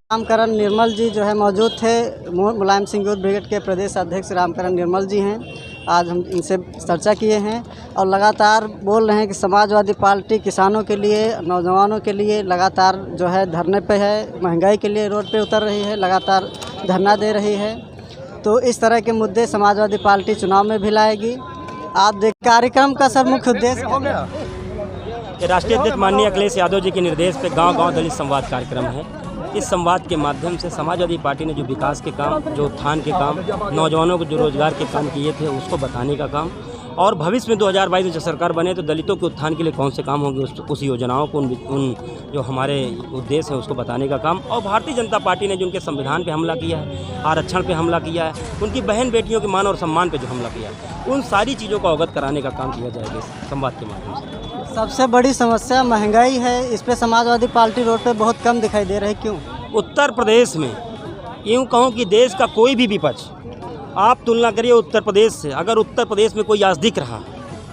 रामकरण निर्मल जी जो है मौजूद थे। मुलायम सिंह यूथ ब्रिगेड के प्रदेश अध्यक्ष रामकरण निर्मल जी हैं। आज हम इनसे चर्चा किए हैं और लगातार बोल रहे हैं कि समाजवादी पार्टी किसानों के लिए, नौजवानों के लिए लगातार जो है धरने पे है, महंगाई के लिए रोड पे उतर रही है, लगातार धरना दे रही है। तो इस तरह के मुद्दे समाजवादी पार्टी चुनाव में भी लाएगी। आप देख कार्यक्रम का सर मुख्य उद्देश्य राष्ट्रीय अध्यक्ष माननीय अखिलेश यादव जी के निर्देश पे गांव-गांव दलित संवाद कार्यक्रम है। इस संवाद के माध्यम से समाजवादी पार्टी ने जो विकास के काम, जो उत्थान के काम, नौजवानों को जो रोजगार के काम किए थे उसको बताने का काम, और भविष्य में 2022 में जब सरकार बने तो दलितों के उत्थान के लिए कौन से काम होंगे उस योजनाओं को उन जो हमारे उद्देश्य है उसको बताने का काम। और भारतीय जनता पार्टी ने जो उनके संविधान पे हमला किया है, आरक्षण पे हमला किया है, उनकी बहन बेटियों के मान और सम्मान पे जो हमला किया है, उन सारी चीज़ों को अवगत कराने का काम किया जाएगा इस संवाद के माध्यम से। सबसे बड़ी समस्या महंगाई है, इस पर समाजवादी पार्टी रोड पे बहुत कम दिखाई दे रही है, क्यों? उत्तर प्रदेश में यूँ कहूँ कि देश का कोई भी विपक्ष आप तुलना करिए उत्तर प्रदेश से, अगर उत्तर प्रदेश में कोई आज दिख रहा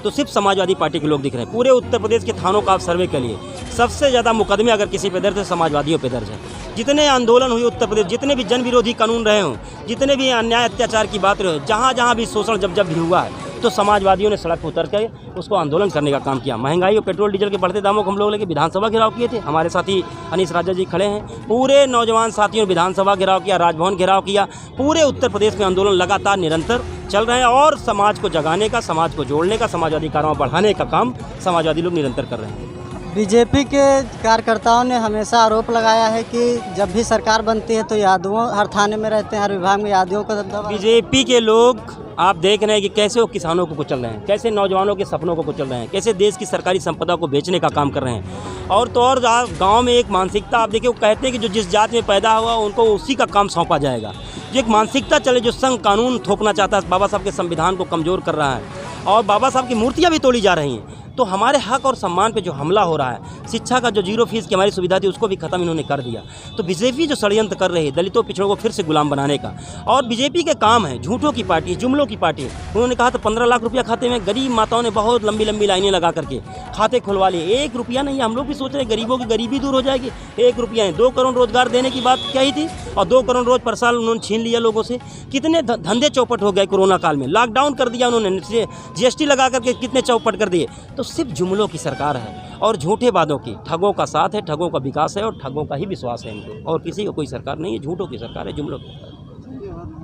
तो सिर्फ समाजवादी पार्टी के लोग दिख रहे हैं। पूरे उत्तर प्रदेश के थानों का आप सर्वे के लिए सबसे ज़्यादा मुकदमे अगर किसी पे दर्ज है समाजवादियों पे दर्ज है। जितने आंदोलन हुए उत्तर प्रदेश, जितने भी जन विरोधी कानून रहे हों, जितने भी अन्याय अत्याचार की बात रहे, जहाँ जहाँ भी शोषण जब भी हुआ है तो समाजवादियों ने सड़क पर उतर के उसको आंदोलन करने का काम किया। महंगाई और पेट्रोल डीजल के बढ़ते दामों को हम लोग लेके विधानसभा घेराव किए थे। हमारे साथी अनीश राजा जी खड़े हैं, पूरे नौजवान साथियों ने विधानसभा घेराव किया, राजभवन घेराव किया। पूरे उत्तर प्रदेश में आंदोलन लगातार निरंतर चल रहे हैं और समाज को जगाने का, समाज को जोड़ने का, समाजवादी कार्यों बढ़ाने का काम समाजवादी लोग निरंतर कर रहे हैं। बीजेपी के कार्यकर्ताओं ने हमेशा आरोप लगाया है कि जब भी सरकार बनती है तो यादवों हर थाने में रहते हैं, हर विभाग में यादवों का दबदबा। बीजेपी के लोग आप देख रहे हैं कि कैसे वो किसानों को कुचल रहे हैं, कैसे नौजवानों के सपनों को कुचल रहे हैं, कैसे देश की सरकारी संपदा को बेचने का काम कर रहे हैं। और तो और गाँव में एक मानसिकता आप देखिए, वो कहते हैं कि जो जिस जात में पैदा हुआ उनको उसी का काम सौंपा जाएगा। जो एक मानसिकता चले, जो संघ कानून थोपना चाहता है, बाबा साहब के संविधान को कमज़ोर कर रहा है और बाबा साहब की मूर्तियाँ भी तोड़ी जा रही हैं। तो हमारे हक और सम्मान पे जो हमला हो रहा है, शिक्षा का जो 0 फीस की हमारी सुविधा थी उसको भी ख़त्म इन्होंने कर दिया। तो बीजेपी जो षड्यंत्र कर रही है दलितों पिछड़ों को फिर से गुलाम बनाने का, और बीजेपी के काम है झूठों की पार्टी है, जुमलों की पार्टी है। उन्होंने कहा था 15 लाख रुपया खाते में, गरीब माताओं ने बहुत लंबी लंबी लाइनें लगा करके खाते खुलवा लिए। 1 रुपया नहीं, हम लोग भी सोच रहे हैं गरीबों की गरीबी दूर हो जाएगी। 1 रुपया नहीं, 2 करोड़ रोजगार देने की बात कही थी और 2 करोड़ रोज पर साल उन्होंने छीन लिया लोगों से। कितने धंधे चौपट हो गए कोरोना काल में, लॉकडाउन कर दिया उन्होंने, GST लगा करके कितने चौपट कर दिए। तो सिर्फ जुमलों की सरकार है और झूठे वादों की, ठगों का साथ है, ठगों का विकास है और ठगों का ही विश्वास है इनको, और किसी को कोई सरकार नहीं है। झूठों की सरकार है, जुमलों की सरकार।